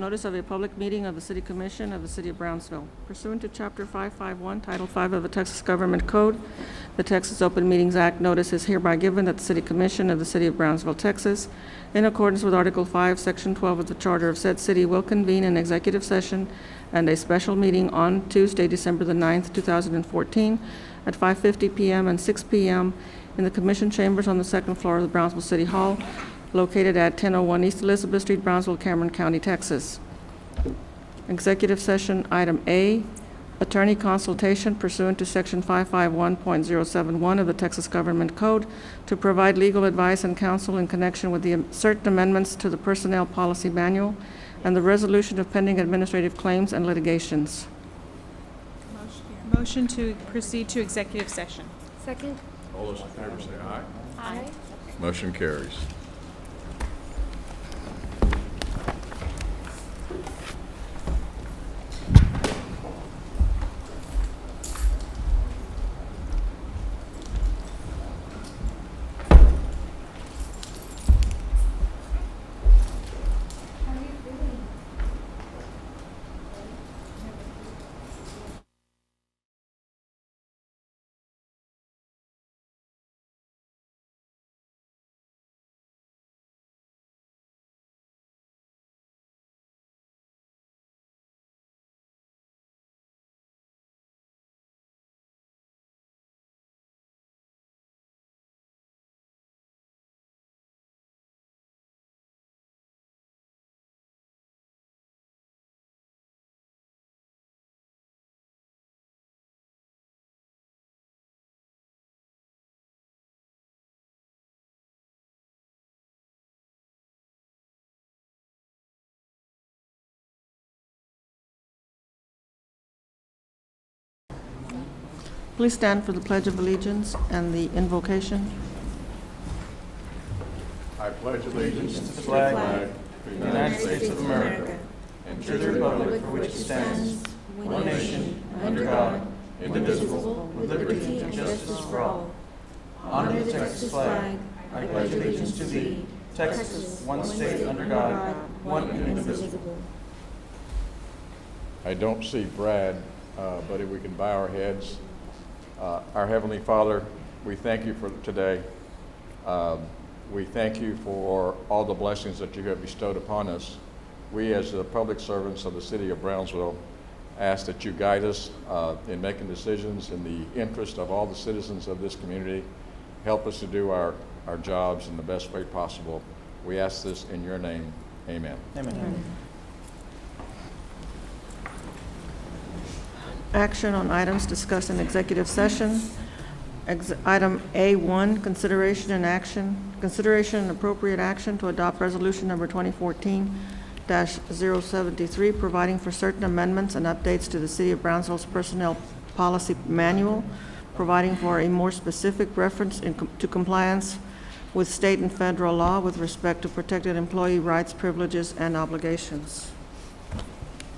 Notice of a public meeting of the City Commission of the City of Brownsville. Pursuant to Chapter 551, Title 5 of the Texas Government Code, the Texas Open Meetings Act, notice is hereby given that the City Commission of the City of Brownsville, Texas, in accordance with Article 5, Section 12 of the Charter of said city, will convene an executive session and a special meeting on Tuesday, December the 9th, 2014, at 5:50 p.m. and 6 p.m. in the Commission Chambers on the second floor of the Brownsville City Hall, located at 1001 East Elizabeth Street, Brownsville, Cameron County, Texas. Executive session item A, attorney consultation pursuant to section 551.071 of the Texas Government Code to provide legal advice and counsel in connection with the certain amendments to the Personnel Policy Manual and the resolution of pending administrative claims and litigations. Motion to proceed to executive session. Second. All those in favor say aye. Aye. Motion carries. Please stand for the Pledge of Allegiance and the invocation. I pledge allegiance to the flag of the United States of America, and to the republic for which it stands, one nation, under God, indivisible, with liberty and justice for all. Honor the Texas flag. I pledge allegiance to thee, Texas, one state under God, one and indivisible. I don't see Brad, but if we can bow our heads. Our Heavenly Father, we thank you for today. We thank you for all the blessings that you have bestowed upon us. We, as the public servants of the City of Brownsville, ask that you guide us in making decisions in the interest of all the citizens of this community. Help us to do our jobs in the best way possible. We ask this in your name. Amen. Amen. Action on items discussed in executive session. Item A1, consideration and appropriate action to adopt resolution number 2014-073, providing for certain amendments and updates to the City of Brownsville's Personnel Policy Manual, providing for a more specific reference to compliance with state and federal law with respect to protected employee rights, privileges, and obligations.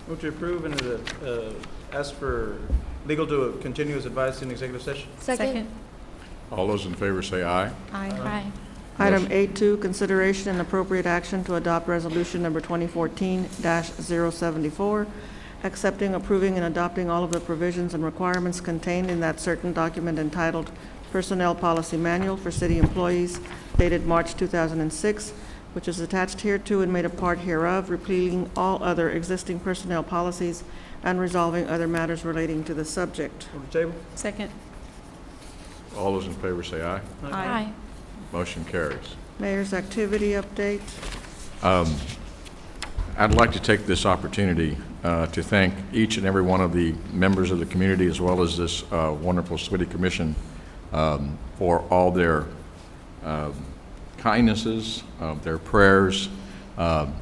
Move to approve and ask for legal to continue as advised in executive session. Second. All those in favor say aye. Aye. Item A2, consideration and appropriate action to adopt resolution number 2014-074, accepting, approving, and adopting all of the provisions and requirements contained in that certain document entitled Personnel Policy Manual for City Employees, dated March 2006, which is attached hereto and made a part hereof, repealing all other existing personnel policies and resolving other matters relating to the subject. Move to table. Second. All those in favor say aye. Aye. Motion carries. Mayor's activity update. I'd like to take this opportunity to thank each and every one of the members of the community, as well as this wonderful city commission, for all their kindnesses, their prayers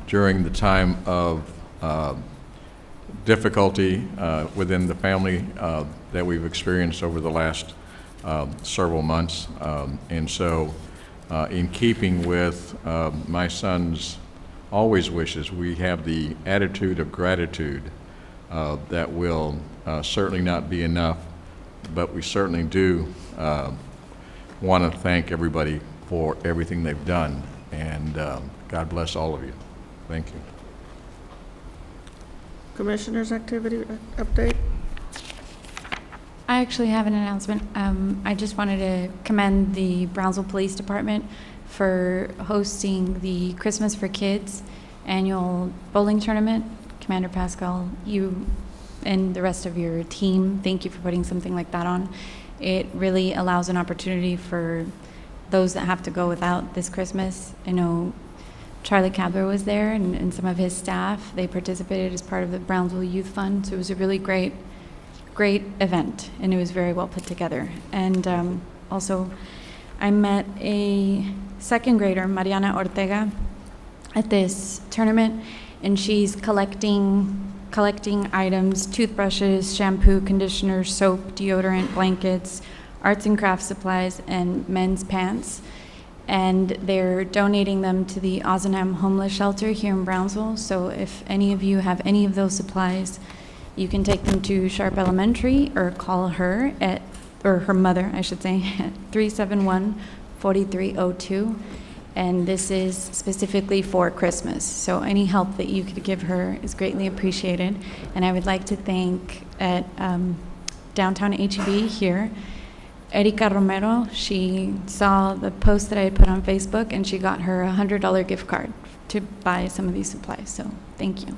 during the time of difficulty within the family that we've experienced over the last several months. And so, in keeping with my son's always wishes, we have the attitude of gratitude that will certainly not be enough, but we certainly do want to thank everybody for everything they've done, and God bless all of you. Thank you. Commissioners' activity update? I actually have an announcement. I just wanted to commend the Brownsville Police Department for hosting the Christmas for Kids annual bowling tournament. Commander Pascal, you and the rest of your team, thank you for putting something like that on. It really allows an opportunity for those that have to go without this Christmas. I know Charlie Cadler was there and some of his staff. They participated as part of the Brownsville Youth Fund, so it was a really great event, and it was very well put together. And also, I met a second grader, Mariana Ortega, at this tournament, and she's collecting items, toothbrushes, shampoo, conditioner, soap, deodorant, blankets, arts and crafts supplies, and men's pants. And they're donating them to the Ozanam Homeless Shelter here in Brownsville. So if any of you have any of those supplies, you can take them to Sharp Elementary or call her or her mother, I should say, at 371-4302. And this is specifically for Christmas. So any help that you could give her is greatly appreciated. And I would like to thank at downtown HEB here, Erika Romero. She saw the post that I had put on Facebook, and she got her a $100 gift card to buy some of these supplies. So thank you.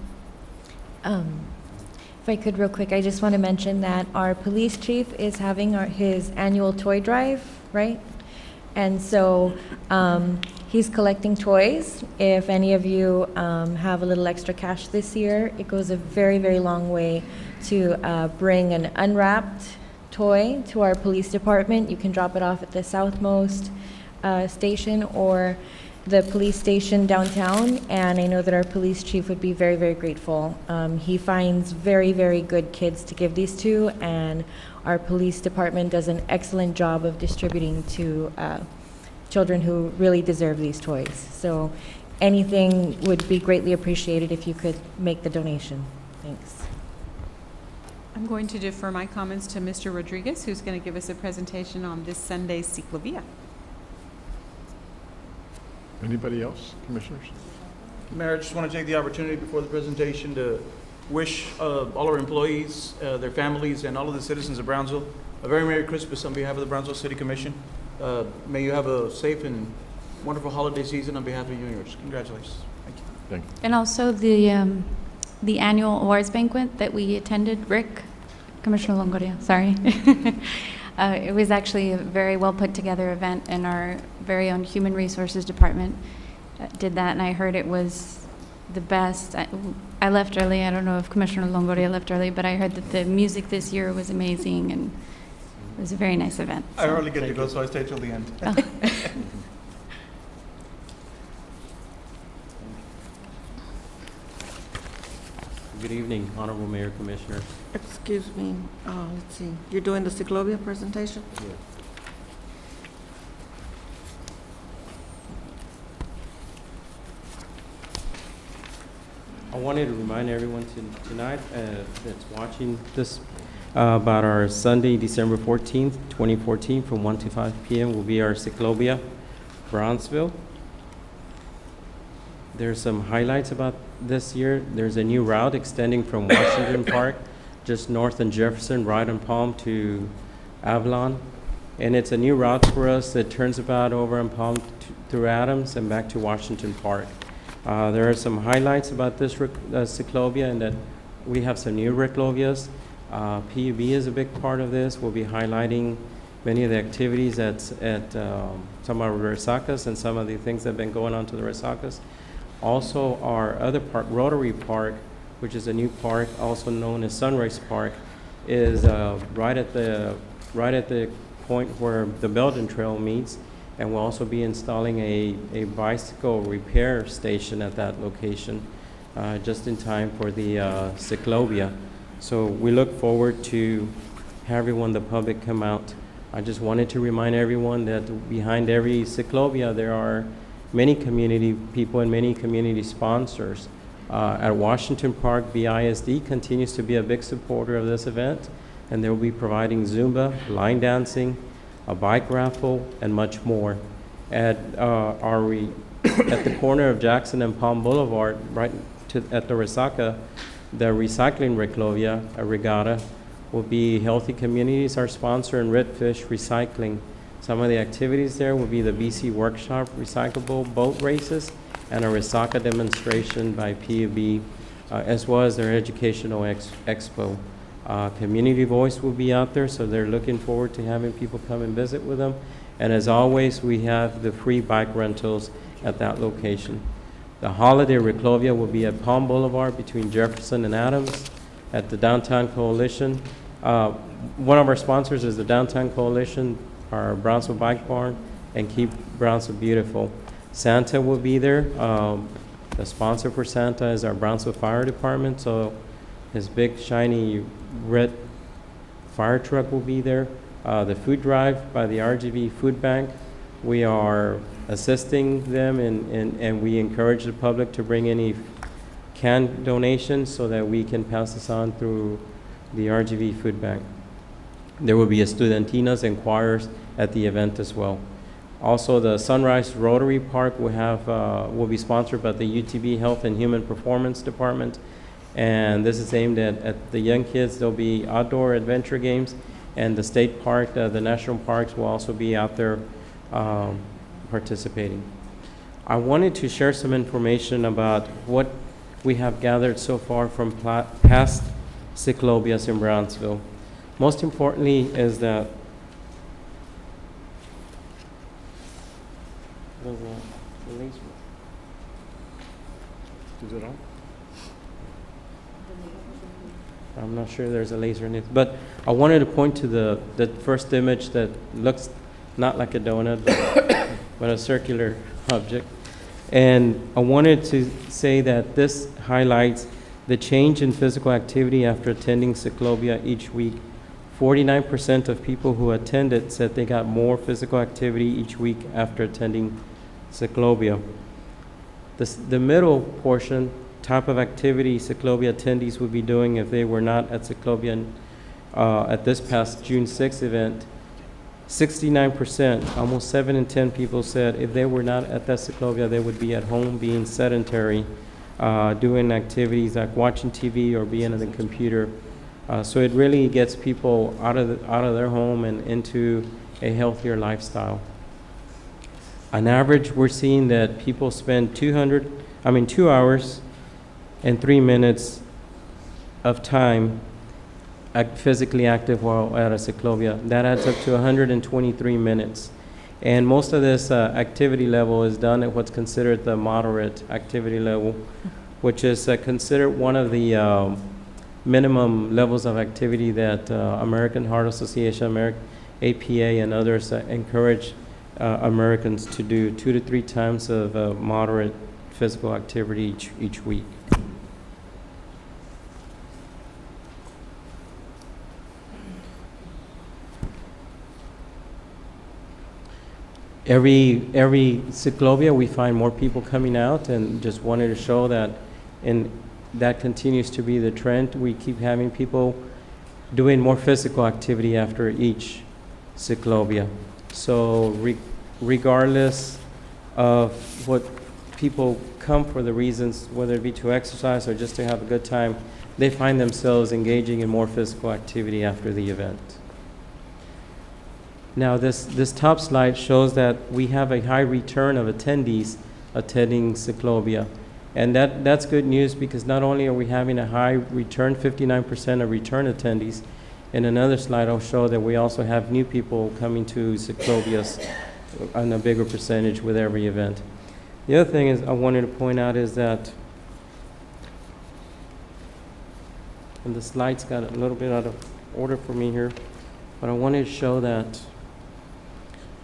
If I could real quick, I just want to mention that our police chief is having his annual toy drive, right? And so he's collecting toys. If any of you have a little extra cash this year, it goes a very, very long way to bring an unwrapped toy to our police department. You can drop it off at the southmost station or the police station downtown, and I know that our police chief would be very, very grateful. He finds very, very good kids to give these to, and our police department does an excellent job of distributing to children who really deserve these toys. So anything would be greatly appreciated if you could make the donation. Thanks. I'm going to defer my comments to Mr. Rodriguez, who's going to give us a presentation on this Sunday's Ciclovia. Anybody else, commissioners? Mayor, I just want to take the opportunity before the presentation to wish all our employees, their families, and all of the citizens of Brownsville a very Merry Christmas on behalf of the Brownsville City Commission. May you have a safe and wonderful holiday season on behalf of you and yours. Congratulations. Thank you. Thank you. And also the annual awards banquet that we attended, Rick, Commissioner Longoria, sorry. It was actually a very well put together event, and our very own Human Resources Department did that, and I heard it was the best. I left early. I don't know if Commissioner Longoria left early, but I heard that the music this year was amazing, and it was a very nice event. I hardly get to go, so I stayed till the end. Oh. Good evening, Honorable Mayor, Commissioners. Excuse me, let's see, you're doing the Ciclovia presentation? I wanted to remind everyone tonight that's watching this about our Sunday, December 14th, 2014, from 1 to 5 p.m. will be our Ciclovia Brownsville. There's some highlights about this year. There's a new route extending from Washington Park, just north on Jefferson, right on Palm to Avalon. And it's a new route for us that turns about over on Palm through Adams and back to Washington Park. There are some highlights about this Ciclovia, and that we have some new Ciclovias. PUB is a big part of this. We'll be highlighting many of the activities at some of our resacas and some of the things that have been going on to the resacas. Also, our other park, Rotary Park, which is a new park, also known as Sunrise Park, is right at the point where the Belden Trail meets, and we'll also be installing a bicycle repair station at that location, just in time for the Ciclovia. So we look forward to having the public come out. I just wanted to remind everyone that behind every Ciclovia there are many community people and many community sponsors. At Washington Park, BISD continues to be a big supporter of this event, and they will be providing Zumba, line dancing, a bike raffle, and much more. At the corner of Jackson and Palm Boulevard, at the Resaca, The recycling Reclovia, a regatta, will be Healthy Communities, our sponsor, and Redfish Recycling. Some of the activities there will be the BC Workshop, recyclable boat races, and a Resaca demonstration by PUB, as well as their educational expo. Community Voice will be out there, so they're looking forward to having people come and visit with them. And as always, we have the free bike rentals at that location. The Holiday Reclovia will be at Palm Boulevard between Jefferson and Adams at the Downtown Coalition. One of our sponsors is the Downtown Coalition, our Brownsville Bike Barn, and Keep Brownsville Beautiful. Santa will be there. The sponsor for Santa is our Brownsville Fire Department, so his big shiny red fire truck will be there. The food drive by the RGV Food Bank, we are assisting them and we encourage the public to bring any canned donations so that we can pass this on through the RGV Food Bank. There will be a Studentinas and choirs at the event as well. Also, the Sunrise Rotary Park will be sponsored by the UTB Health and Human Performance Department, and this is aimed at the young kids. There'll be outdoor adventure games, and the state park, the national parks will also be out there participating. I wanted to share some information about what we have gathered so far from past Ciclovias in Brownsville. Most importantly is that is it on? I'm not sure there's a laser in it, but I wanted to point to the first image that looks not like a donut, but a circular object. And I wanted to say that this highlights the change in physical activity after attending Ciclovia each week. 49% of people who attended said they got more physical activity each week after attending Ciclovia. The middle portion, type of activity Ciclovia attendees would be doing if they were not at Ciclovia at this past June 6th event. 69%, almost 7 in 10 people said if they were not at that Ciclovia, they would be at home being sedentary, doing activities like watching TV or being on the computer. So it really gets people out of their home and into a healthier lifestyle. On average, we're seeing that people spend 2 hours and 3 minutes of time physically active while at a Ciclovia. That adds up to 123 minutes. And most of this activity level is done at what's considered the moderate activity level, which is considered one of the minimum levels of activity that American Heart Association, American APA, and others encourage Americans to do 2 to 3 times of moderate physical activity each week. Every Ciclovia, we find more people coming out, and just wanted to show that, and that continues to be the trend. We keep having people doing more physical activity after each Ciclovia. So regardless of what people come for, the reasons, whether it be to exercise or just to have a good time, they find themselves engaging in more physical activity after the event. Now this top slide shows that we have a high return of attendees attending Ciclovia. And that's good news, because not only are we having a high return, 59% of return attendees, in another slide I'll show that we also have new people coming to Ciclovias on a bigger percentage with every event. The other thing is I wanted to point out is that, and the slides got a little bit out of order for me here, but I wanted to show that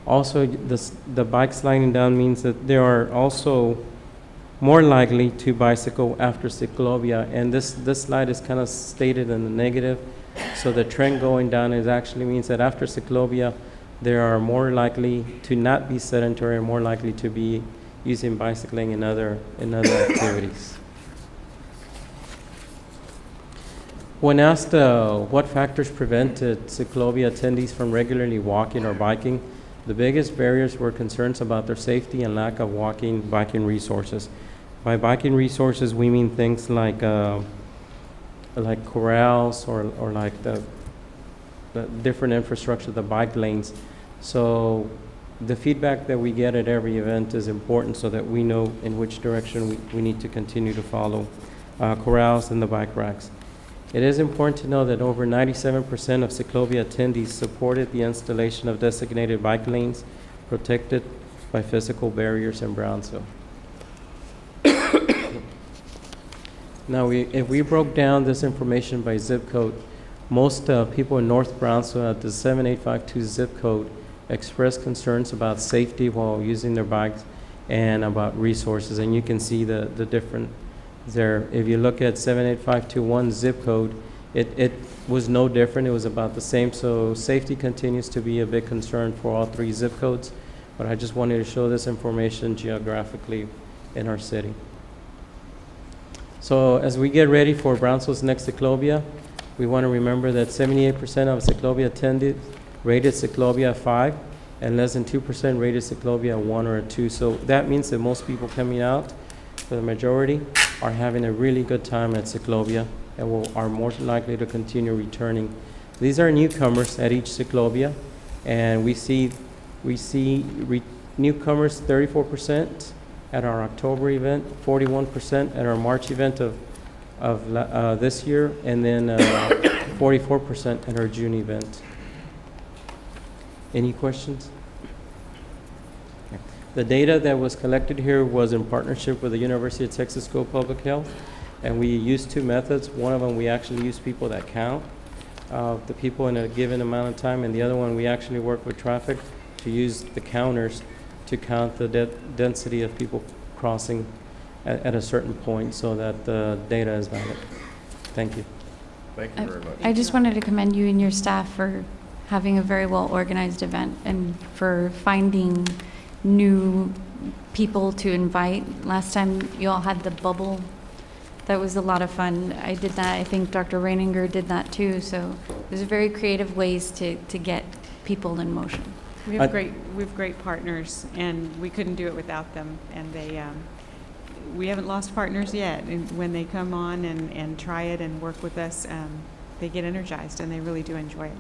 also the bike sliding down means that there are also more likely to bicycle after Ciclovia, and this slide is kind of stated in the negative. So the trend going down is actually means that after Ciclovia, there are more likely to not be sedentary and more likely to be using bicycling in other activities. When asked what factors prevented Ciclovia attendees from regularly walking or biking, the biggest barriers were concerns about their safety and lack of biking resources. By biking resources, we mean things like like corrals or like the different infrastructure, the bike lanes. So the feedback that we get at every event is important so that we know in which direction we need to continue to follow corrals and the bike racks. It is important to know that over 97% of Ciclovia attendees supported the installation of designated bike lanes protected by physical barriers in Brownsville. Now, if we broke down this information by zip code, most people in North Brownsville at the 7852 zip code expressed concerns about safety while using their bikes and about resources. And you can see the different there. If you look at 78521 zip code, it was no different. It was about the same. So safety continues to be a big concern for all three zip codes. But I just wanted to show this information geographically in our city. So as we get ready for Brownsville's next Ciclovia, we want to remember that 78% of Ciclovia attended rated Ciclovia a 5, and less than 2% rated Ciclovia a 1 or a 2. So that means that most people coming out, for the majority, are having a really good time at Ciclovia and are more likely to continue returning. These are newcomers at each Ciclovia, and we see newcomers 34% at our October event, 41% at our March event of this year, and then 44% at our June event. Any questions? Okay. The data that was collected here was in partnership with the University of Texas School of Public Health, and we used two methods. One of them, we actually use people that count the people in a given amount of time, and the other one, we actually work with traffic to use the counters to count the density of people crossing at a certain point so that the data is valid. Thank you. Thank you very much. I just wanted to commend you and your staff for having a very well-organized event and for finding new people to invite. Last time you all had the bubble. That was a lot of fun. I did that. I think Dr. Reininger did that too. So there's very creative ways to get people in motion. We have great partners, and we couldn't do it without them. And we haven't lost partners yet. And when they come on and try it and work with us, they get energized and they really do enjoy it.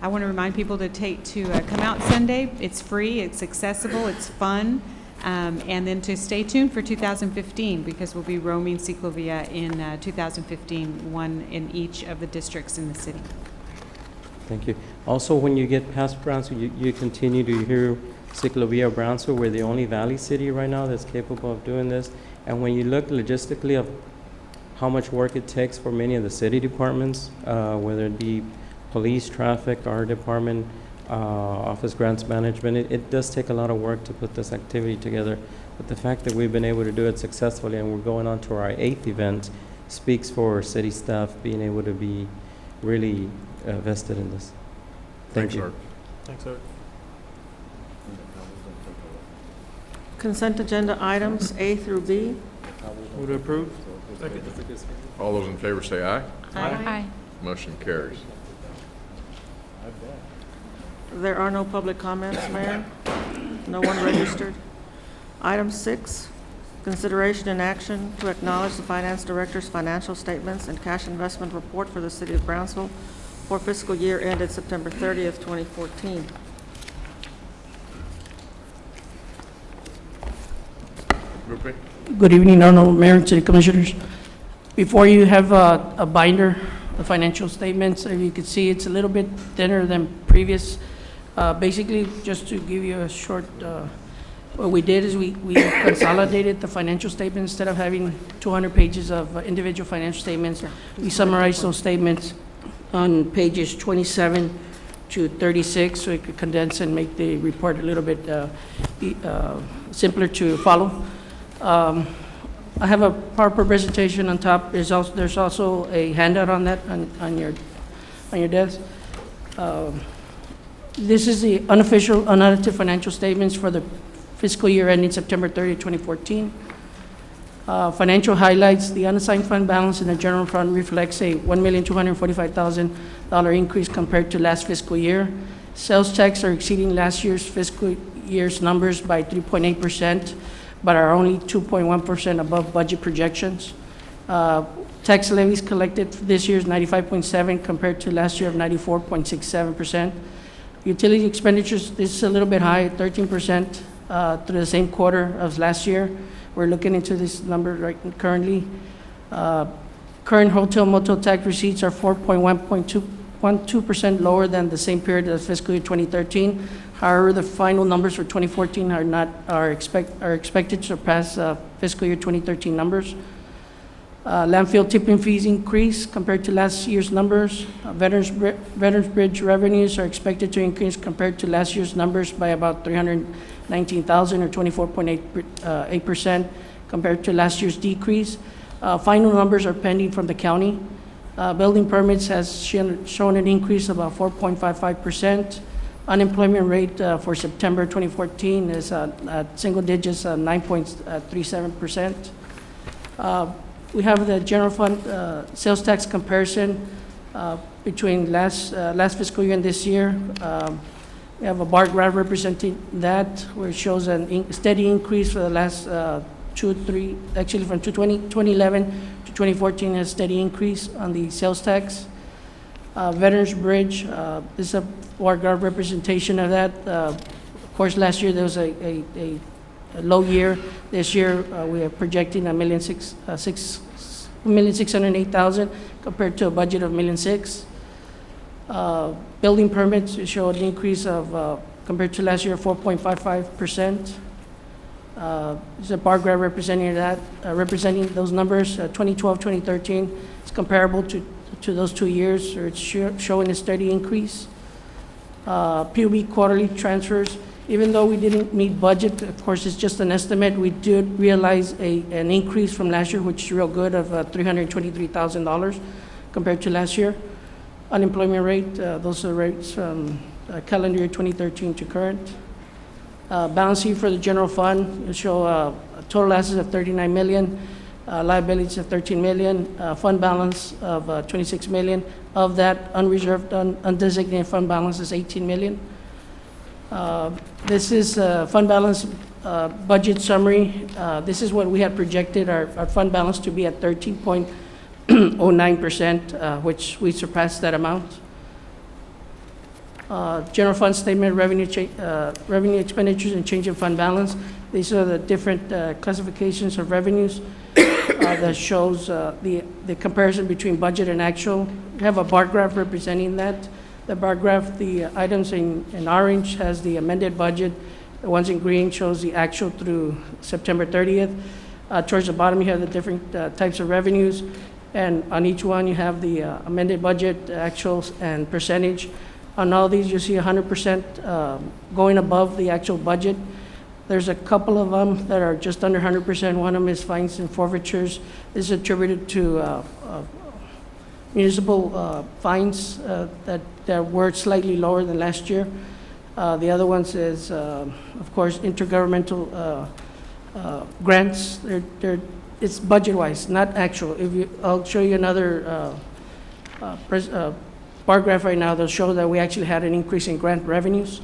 I want to remind people to come out Sunday. It's free, it's accessible, it's fun, and then to stay tuned for 2015 because we'll be roaming Ciclovia in 2015, one in each of the districts in the city. Thank you. Also, when you get past Brownsville, you continue to hear Ciclovia Brownsville. We're the only Valley city right now that's capable of doing this. And when you look logistically of how much work it takes for many of the city departments, whether it be police, traffic, our department, office grants management, it does take a lot of work to put this activity together. But the fact that we've been able to do it successfully and we're going on to our 8th event speaks for city staff being able to be really vested in this. Thank you. Sir. Thanks, sir. Consent agenda items A through B. Move to approve. All those in favor say aye. Aye. Motion carries. There are no public comments, Mayor. No one registered. Item 6, consideration and action to acknowledge the Finance Director's financial statements and cash investment report for the City of Brownsville for fiscal year ended September 30th, 2014. Rupe? Good evening, Honorable Mayor and City Commissioners. Before you have a binder, the financial statements, if you can see, it's a little bit thinner than previous. Basically, just to give you a short, what we did is we consolidated the financial statements. Instead of having 200 pages of individual financial statements, we summarized those statements on pages 27 to 36, so it could condense and make the report a little bit simpler to follow. I have a PowerPoint presentation on top. There's also a handout on that on your desk. This is the unofficial, unaudited financial statements for the fiscal year ending September 30, 2014. Financial highlights: the unassigned fund balance in the general fund reflects a $1,245,000 increase compared to last fiscal year. Sales tax are exceeding last year's fiscal year's numbers by 3.8%. but are only 2.1% above budget projections. Tax levies collected for this year is 95.7 compared to last year of 94.67%. Utility expenditures, this is a little bit high, 13% through the same quarter of last year. We're looking into this number right currently. Current hotel motel tax receipts are 4.12% lower than the same period of fiscal year 2013. However, the final numbers for 2014 are expected to surpass fiscal year 2013 numbers. Landfill tipping fees increase compared to last year's numbers. Veterans Bridge revenues are expected to increase compared to last year's numbers by about $319,000 or 24.8% compared to last year's decrease. Final numbers are pending from the county. Building permits has shown an increase of about 4.55%. Unemployment rate for September 2014 is at single digits, 9.37%. We have the general fund sales tax comparison between last fiscal year and this year. We have a bar graph representing that, where it shows a steady increase for the last actually from 2011 to 2014, a steady increase on the sales tax. Veterans Bridge, this is a bar graph representation of that. Of course, last year there was a low year. This year we are projecting $1,608,000 compared to a budget of $1,600,000. Building permits show an increase of compared to last year 4.55%. There's a bar graph representing that, representing those numbers. 2012, 2013 is comparable to those 2 years, or it's showing a steady increase. PUB quarterly transfers, even though we didn't meet budget, of course, it's just an estimate. We did realize an increase from last year, which is real good, of $323,000 compared to last year. Unemployment rate, those are rates from calendar year 2013 to current. Balance sheet for the general fund will show total assets of $39 million, liabilities of $13 million, fund balance of $26 million. Of that, unreserved, undesignated fund balance is $18 million. This is fund balance budget summary. This is what we had projected our fund balance to be at 13.09%, which we surpassed that amount. General fund statement, revenue expenditures, and change in fund balance. These are the different classifications of revenues that shows the comparison between budget and actual. We have a bar graph representing that. The bar graph, the items in orange has the amended budget. The ones in green shows the actual through September 30th. Towards the bottom, you have the different types of revenues. And on each one, you have the amended budget, actuals, and percentage. On all these, you see 100% going above the actual budget. There's a couple of them that are just under 100%. One of them is fines and forfeitures. This is attributed to municipal fines that were slightly lower than last year. The other ones is, of course, intergovernmental grants. It's budget-wise, not actual. I'll show you another bar graph right now. They'll show that we actually had an increase in grant revenues.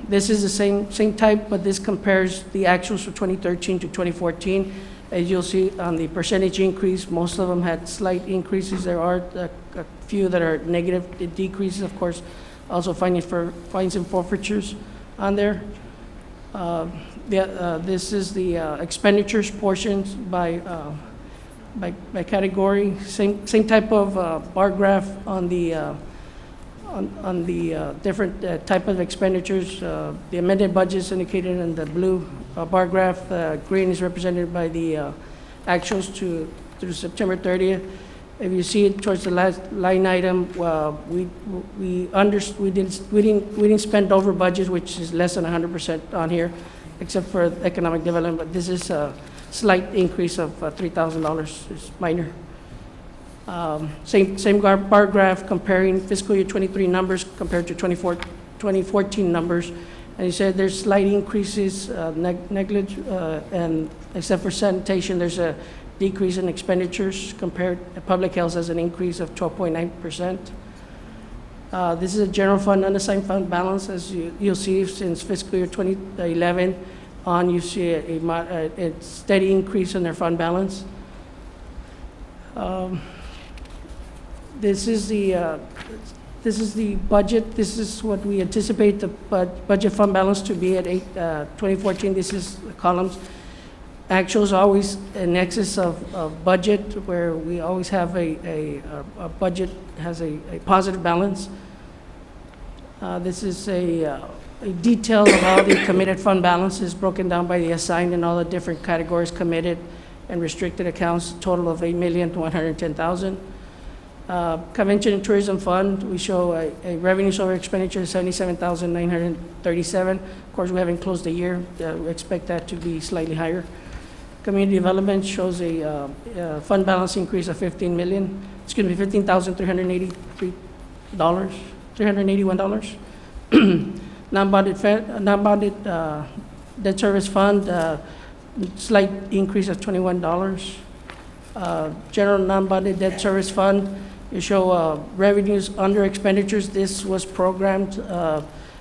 This is the same type, but this compares the actuals for 2013 to 2014. As you'll see on the percentage increase, most of them had slight increases. There are a few that are negative decreases, of course, also fines and forfeitures on there. This is the expenditures portions by category. Same type of bar graph on the different type of expenditures. The amended budget is indicated in the blue bar graph. Green is represented by the actuals through September 30th. If you see it towards the last line item, we didn't spend over budget, which is less than 100% on here, except for economic development. But this is a slight increase of $3,000. It's minor. Same bar graph comparing fiscal year 23 numbers compared to 2014 numbers. And he said there's slight increases, and except for sanitation, there's a decrease in expenditures compared to public health has an increase of 12.9%. This is a general fund unassigned fund balance. As you'll see, since fiscal year 2011 on, you see a steady increase in their fund balance. This is the budget. This is what we anticipate the budget fund balance to be at 2014. This is the columns. Actuals are always in excess of budget, where we always have a budget has a positive balance. This is a detail of all the committed fund balances broken down by the assigned and all the different categories, committed and restricted accounts, total of $8,110,000. Convention and Tourism Fund, we show a revenues over expenditure of $77,937. Of course, we haven't closed the year. We expect that to be slightly higher. Community Development shows a fund balance increase of $381. Non-bonded debt service fund, slight increase of $21. General non-bonded debt service fund, you show revenues under expenditures. This was programmed,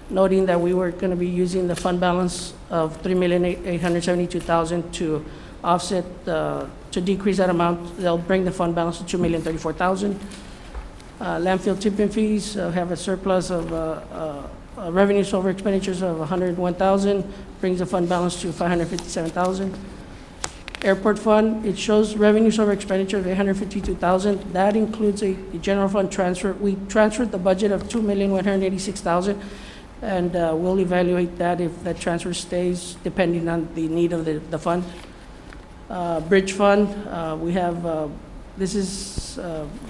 noting that we were going to be using the fund balance of $3,872,000 to offset, to decrease that amount. They'll bring the fund balance to $2,034,000. Landfill tipping fees have a surplus of revenues over expenditures of $101,000, brings the fund balance to $557,000. Airport fund, it shows revenues over expenditure of $852,000. That includes a general fund transfer. We transferred the budget of $2,186,000, and we'll evaluate that if that transfer stays, depending on the need of the fund. Bridge fund, we have, this is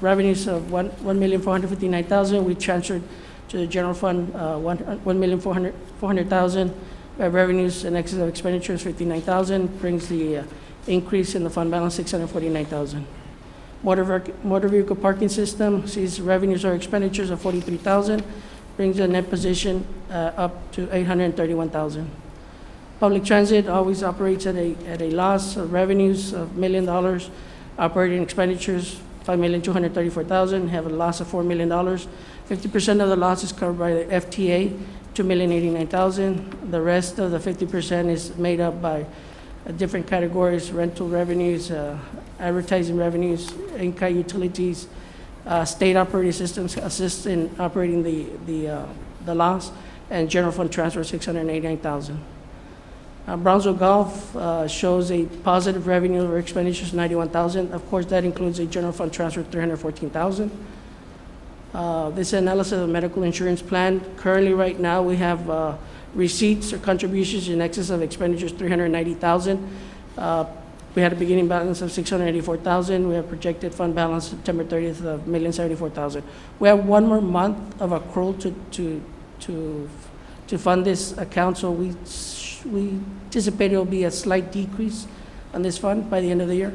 revenues of $1,459,000. We transferred to the general fund $1,400,000. We have revenues in excess of expenditures $59,000, brings the increase in the fund balance $649,000. Motor vehicle parking system sees revenues or expenditures of $43,000, brings the net position up to $831,000. Public transit always operates at a loss of revenues of $1 million. Operating expenditures $5,234,000, have a loss of $4 million. 50% of the loss is covered by the FTA, $2,089,000. The rest of the 50% is made up by different categories: rental revenues, advertising revenues, in-kind utilities, state operating systems assist in operating the loss, and general fund transfer $689,000. Brownsville Golf shows a positive revenue over expenditures $91,000. Of course, that includes a general fund transfer of $314,000. This analysis of the medical insurance plan. Currently, right now, we have receipts or contributions in excess of expenditures $390,000. We had a beginning balance of $684,000. We have projected fund balance September 30th of $1,074,000. We have one more month of accrual to fund this account, so we anticipate it will be a slight decrease on this fund by the end of the year.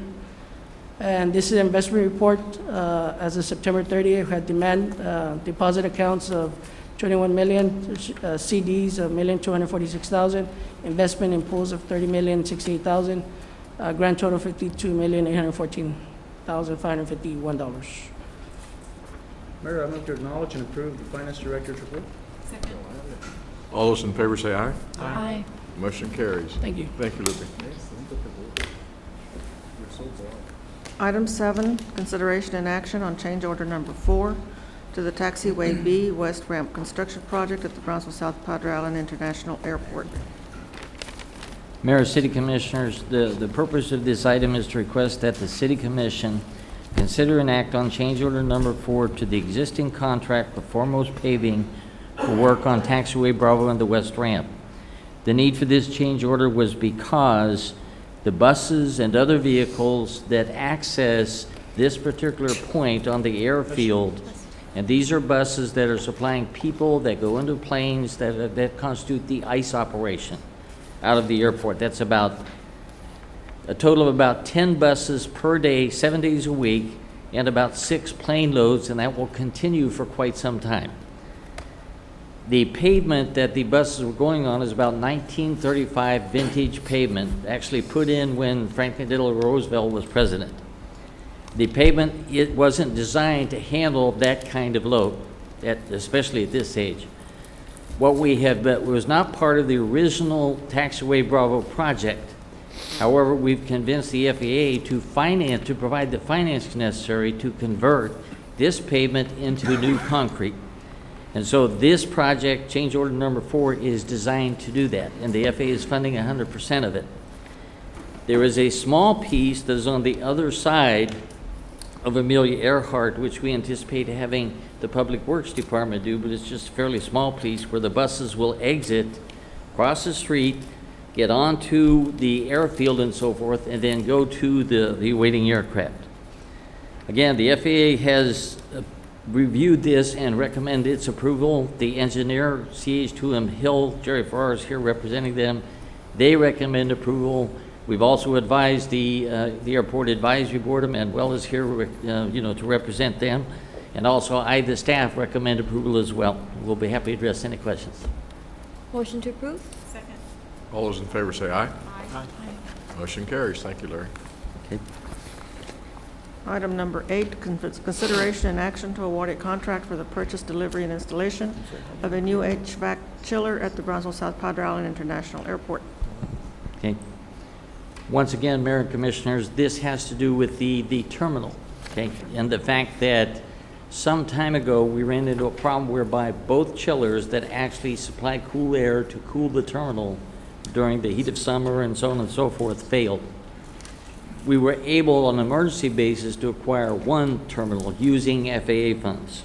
And this is an investment report as of September 30th. We had demand deposit accounts of $21 million, CDs of $1,246,000, investment in pools of $30,068,000, grand total $52,814,551. Mayor, I move to acknowledge and approve the Finance Director's report. All those in favor say aye. Aye. Motion carries. Thank you. Thank you, Lupe. Item 7, consideration and action on change order number 4 to the Taxiway B West Ramp Construction Project at the Brownsville South Padre Island International Airport. Mayor, City Commissioners, the purpose of this item is to request that the City Commission consider and act on change order number 4 to the existing contract for Foremost Paving for work on Taxiway Bravo and the West Ramp. The need for this change order was because the buses and other vehicles that access this particular point on the airfield, and these are buses that are supplying people that go into planes that constitute the ICE operation out of the airport. That's about a total of about 10 buses per day, 7 days a week, and about 6 plane loads, and that will continue for quite some time. The pavement that the buses were going on is about 1935 vintage pavement, actually put in when Franklin Delano Roosevelt was president. The pavement, it wasn't designed to handle that kind of load, especially at this age. What we have, but was not part of the original Taxiway Bravo project, However, we've convinced the FAA to provide the finance necessary to convert this pavement into new concrete. And so this project, change order number 4, is designed to do that, and the FAA is funding 100% of it. There is a small piece that is on the other side of Amelia Earhart, which we anticipate having the Public Works Department do, but it's just a fairly small piece where the buses will exit, cross the street, get onto the airfield and so forth, and then go to the awaiting aircraft. Again, the FAA has reviewed this and recommended its approval. The engineer, CH2M Hill, Jerry Farrar is here representing them. They recommend approval. We've also advised the Airport Advisory Board, Manuel is here, to represent them. And also, the staff, recommend approval as well. We'll be happy to address any questions. Motion to approve? All those in favor say aye. Aye. Motion carries. Thank you, Larry. Okay. Item number 8, consideration and action to award a contract for the purchase, delivery, and installation of a new HVAC chiller at the Brownsville South Padre Island International Airport. Okay. Once again, Mayor and Commissioners, this has to do with the terminal, okay? And the fact that some time ago, we ran into a problem whereby both chillers that actually supply cool air to cool the terminal during the heat of summer and so on and so forth failed. We were able, on an emergency basis, to acquire one terminal using FAA funds.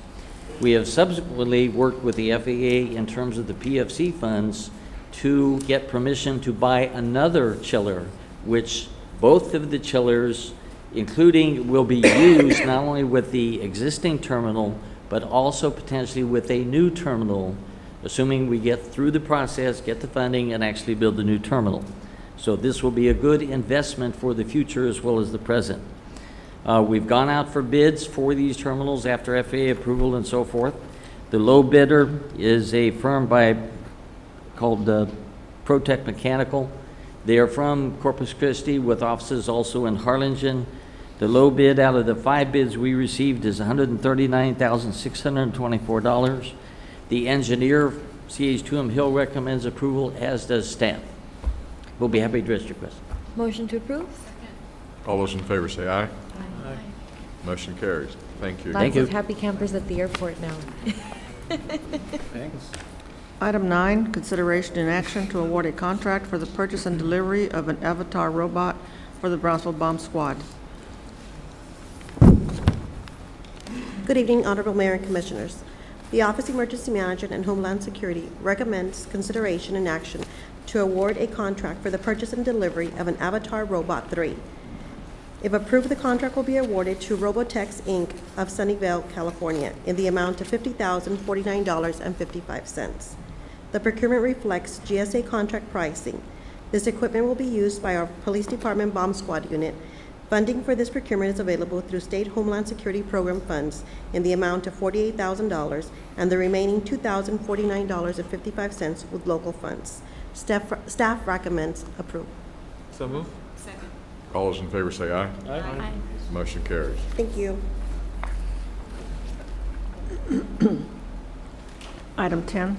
We have subsequently worked with the FAA in terms of the PFC funds to get permission to buy another chiller, which both of the chillers, including, will be used not only with the existing terminal, but also potentially with a new terminal, assuming we get through the process, get the funding, and actually build the new terminal. So this will be a good investment for the future as well as the present. We've gone out for bids for these terminals after FAA approval and so forth. The low bidder is a firm called Protec Mechanical. They are from Corpus Christi with offices also in Harlingen. The low bid out of the 5 bids we received is $139,624. The engineer, CH2M Hill, recommends approval, as does staff. We'll be happy to address your question. Motion to approve? All those in favor say aye. Motion carries. Thank you. Thank Lots of you. happy campers at the airport now. Item 9, consideration and action to award a contract for the purchase and delivery of an Avatar robot for the Brownsville Bomb Squad. Good evening, Honorable Mayor and Commissioners. The Office of Emergency Management and Homeland Security recommends consideration and action to award a contract for the purchase and delivery of an Avatar Robot 3. If approved, the contract will be awarded to Robotex, Inc. of Sunnyvale, California, in the amount of $50,049.55. The procurement reflects GSA contract pricing. This equipment will be used by our Police Department Bomb Squad unit. Funding for this procurement is available through State Homeland Security Program funds in the amount of $48,000 and the remaining $2,049.55 with local funds. Staff recommends approval. So move. All those in favor say aye. Aye. Motion carries. Thank you. Item 10,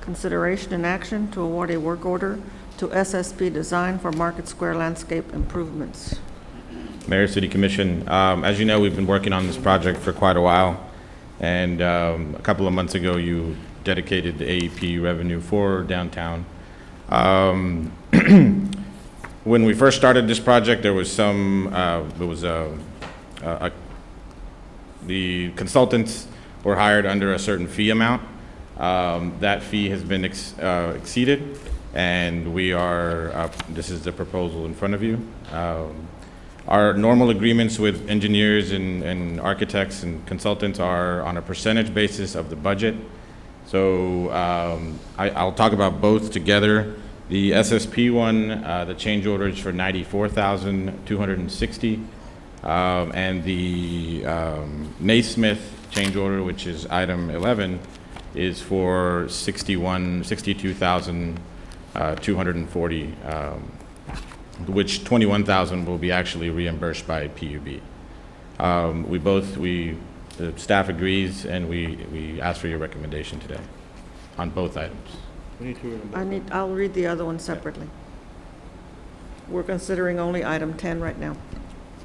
consideration and action to award a work order to SSP Design for Market Square landscape improvements. Mayor, City Commission, as you know, we've been working on this project for quite a while, and a couple of months ago, you dedicated the AEP revenue for downtown. When we first started this project, there was the consultants were hired under a certain fee amount. That fee has been exceeded, and we are, this is the proposal in front of you. Our normal agreements with engineers and architects and consultants are on a percentage basis of the budget. So I'll talk about both together. The SSP one, the change order is for $94,260, and the Naismith change order, which is item 11, is for $62,240, which $21,000 will be actually reimbursed by PUB. The staff agrees, and we ask for your recommendation today on both items. I'll read the other one separately. We're considering only item 10 right now.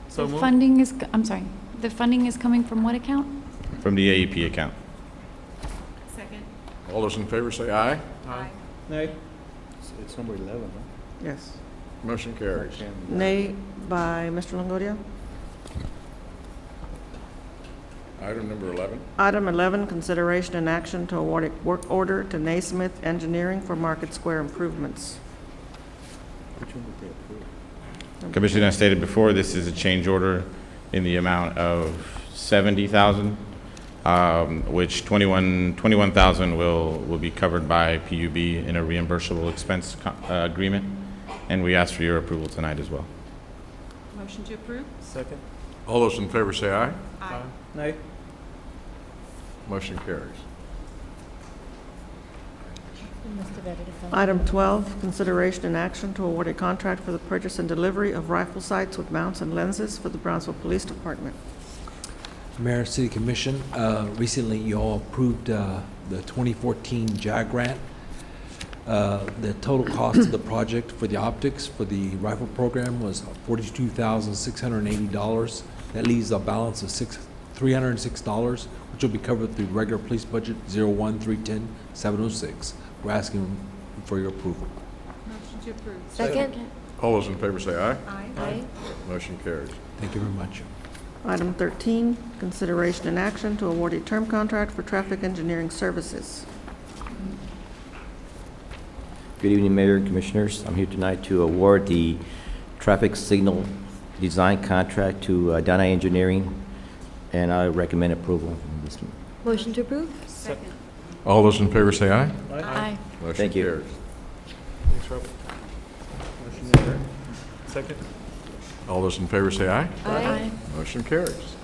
So The moved. funding is, I'm sorry, the funding is coming from what account? From the AEP account. Second. All those in favor say aye. Aye. Nay? It's number 11, huh? Yes. Motion carries. Nay by Mr. Longoria. Item number 11. Item 11, consideration and action to award a work order to Naismith Engineering for Market Square improvements. Which one did they approve? Commissioner, as stated before, this is a change order in the amount of $70,000, which 21,000 will be covered by PUB in a reimbursable expense agreement, and we ask for your approval tonight as well. Motion to approve? Second. All those in favor say aye. Aye. Nay? Motion carries. Item 12, consideration and action to award a contract for the purchase and delivery of rifle sights with mounts and lenses for the Brownsville Police Department. Mayor, City Commission, recently you all approved the 2014 JAG grant. The total cost of the project for the optics for the rifle program was $42,680. That leaves a balance of $306, which will be covered through regular police budget 01-310-706. We're asking for your approval. Motion to approve. Second? All those in favor say aye. Aye. Aye. Motion carries. Thank you very much. Item 13, consideration and action to award a term contract for traffic engineering services. Good evening, Mayor and Commissioners. I'm here tonight to award the traffic signal design contract to Dana Engineering, and I recommend approval of this one. Motion to approve? Second. All those in favor say aye. Aye. Motion Thank you. carries. Thanks, Robert. Motion adjourned. Second. All those in favor say aye. Aye. Motion carries.